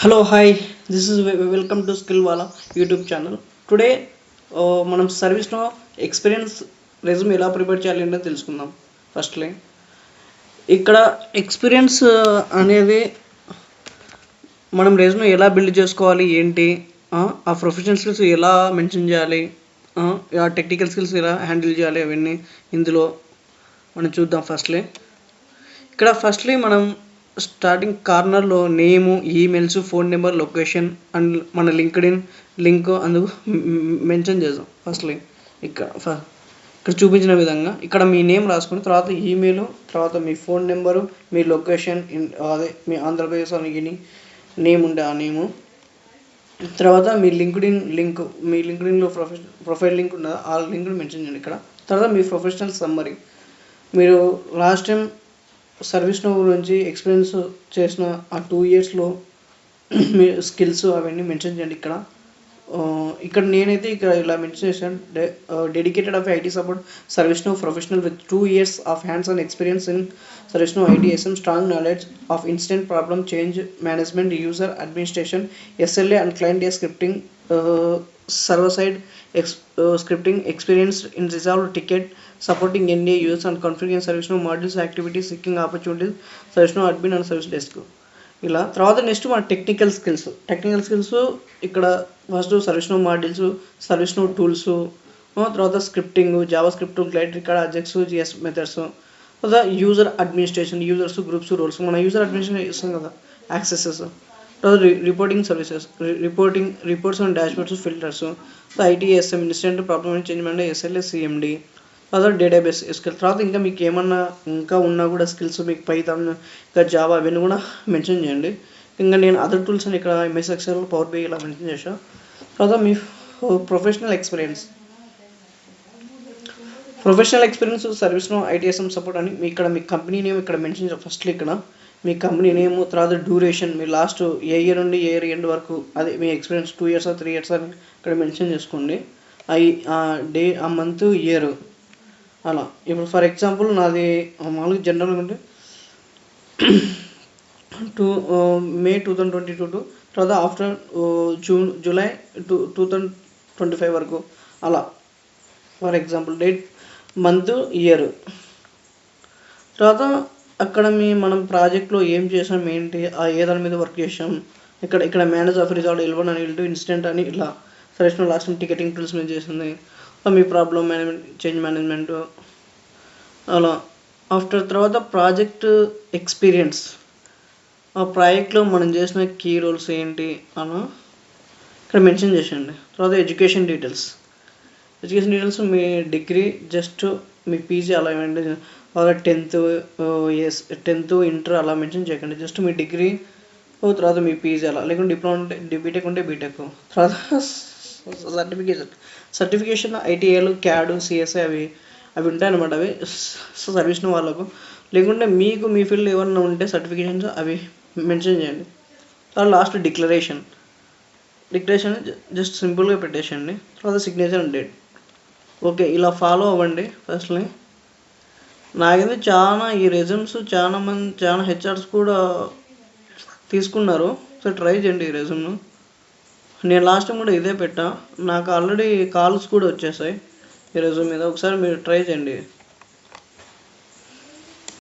Hello, hi. This is welcome to Skillwala YouTube channel. Today, మనం సర్వీస్లో experience resume ఎలా prepare చేయాలి అంటే తెలుసుకుందాం. ఫస్ట్లీ ఇక్కడ ఎక్స్పీరియన్స్ అనేది మనం రెజ్యూమ్ ఎలా బిల్డ్ చేసుకోవాలి ఏంటి, ఆ ప్రొఫెషనల్ స్కిల్స్ ఎలా మెన్షన్ చేయాలి, ఆ టెక్నికల్ స్కిల్స్ ఎలా హ్యాండిల్ చేయాలి అవన్నీ ఇందులో మనం చూద్దాం. ఫస్ట్లీ మనం స్టార్టింగ్ కార్నర్లో నేము, emails, phone number, location and మన లింక్డ్ఇన్ లింక్ అందుకు మెన్షన్ చేద్దాం. ఇక్కడ చూపించిన విధంగా ఇక్కడ మీ నేమ్ రాసుకుని తర్వాత ఈమెయిల్, తర్వాత మీ ఫోన్ నెంబరు, మీ లొకేషన్, అదే మీ ఆంధ్రప్రదేశ్ అని నేమ్ ఉంటే ఆ నేము, తర్వాత మీ లింక్డ్ఇన్లో ప్రొఫైల్ లింక్ ఉన్నదా ఆ లింక్ని మెన్షన్ చేయండి. ఇక్కడ తర్వాత మీ ప్రొఫెషనల్ సమ్మరీ, మీరు లాస్ట్ టైం సర్వీస్ నో గురించి ఎక్స్పీరియన్స్ చేసిన ఆ 2 yearsలో మీ స్కిల్స్ అవన్నీ మెన్షన్ చేయండి. ఇక్కడ నేనైతే ఇలా మెన్షన్ చేశాను. Dedicated of IT support ServiceNow professional with 2 years of hands on experience in ServiceNow ITSM, strong knowledge of incident problem change management, user administration, SLA and client scripting, server side scripting experience in resolved ticket, supporting NDA users and configuring ServiceNow modules, activities, seeking opportunities, ServiceNow admin and service desk. ఇలా తర్వాత next మన technical skills ఇక్కడ first ServiceNow modules, ServiceNow tools, తర్వాత scripting, JavaScript, glide record, AJAX, GS methods, తర్వాత user administration, users, groups, roles. మన user administration ఇస్తాం కదా, accesses, తర్వాత reporting services, reports and dashboards, filters, ITSM, incident problem and change manage, SLA, CMD, తర్వాత database skill. తర్వాత ఇంకా మీకు ఏమన్నా ఇంకా ఉన్నా కూడా స్కిల్స్ మీకు పైథాన్, ఇంకా జావా అవన్నీ కూడా మెన్షన్ చేయండి. ఇంకా నేను అదర్ టూల్స్ అని ఇక్కడ ఎంఎస్ ఎక్సెల్, పవర్ బిఐ ఇలా మెన్షన్ చేశాను. తర్వాత మీ professional experience ServiceNow ITSM support అని మీ కంపెనీ నేమ్ ఇక్కడ మెన్షన్ చేయాలి. ఫస్ట్లో ఇక్కడ మీ కంపెనీ నేమ్, తర్వాత డ్యూరేషన్, మీ లాస్ట్ ఏ ఇయర్ నుండి ఏ ఇయర్ ఎండ్ వరకు, అదే మీ ఎక్స్పీరియన్స్ 2 years 3 years అని ఇక్కడ మెన్షన్ చేసుకోండి. ఆ డే, ఆ మంత్, ఇయర్ అలా. ఇప్పుడు ఫర్ ఎగ్జాంపుల్ నాది మామూలుగా జనరల్గా ఉంటే May 2022 తర్వాత ఆఫ్టర్ July 2025 వరకు అలా. For example date, month, year. తర్వాత అక్కడ మనం ప్రాజెక్ట్లో ఏం చేసాం ఏంటి, ఏ దాని మీద వర్క్ చేసాం, ఇక్కడ మేనేజ్ ఆఫ్ రిజాల్వ్ L1 అని L2 ఇన్సిడెంట్ అని ఇలా సర్వీస్లో లాస్ట్ టైం టికెటింగ్ టూల్స్ మీద చేసింది, మీ ప్రాబ్లమ్ మేనేజ్మెంట్, చేంజ్ మేనేజ్మెంట్ అలా. తర్వాత ప్రాజెక్ట్ ఎక్స్పీరియన్స్, ఆ ప్రాజెక్ట్లో మనం చేసిన కీ రోల్స్ ఏంటి అని ఇక్కడ మెన్షన్ చేసేయండి. తర్వాత ఎడ్యుకేషన్ డీటెయిల్స్ మీ డిగ్రీ, జస్ట్ మీ పీజీ అలా ఏమంటే, బాగా 10th ఇంటర్ అలా మెన్షన్ చేయకండి. జస్ట్ మీ డిగ్రీ, తర్వాత మీ పీజీ అలా, లేకుంటే డిప్లొమా ఉంటే బీటెక్ ఉంటే బీటెక్. తర్వాత సర్టిఫికేషన్ ఐటీఏలు, క్యాడ్, సిఎస్ఐ అవి ఉంటాయన్నమాట. అవి సర్వీస్ వాళ్ళకు, లేకుంటే మీకు మీ ఫీల్డ్ ఏమన్నా ఉంటే సర్టిఫికేషన్స్ అవి మెన్షన్ చేయండి. తర్వాత లాస్ట్ డిక్లరేషన్ జస్ట్ సింపుల్గా పెట్టేసేయండి. తర్వాత సిగ్నేచర్ అండ్ డేట్. ఓకే, ఇలా ఫాలో అవ్వండి. ఫస్ట్లీ నాకైతే ఈ రెజ్యూమ్స్ చాలా హెచ్ఆర్స్ కూడా తీసుకున్నారు. సో ట్రై చేయండి ఈ రెజ్యూమ్ను. నేను లాస్ట్ టైం కూడా ఇదే పెట్టా, నాకు ఆల్రెడీ కాల్స్ కూడా వచ్చేసాయి ఈ రెజ్యూమ్ మీద. ఒకసారి మీరు ట్రై చేయండి.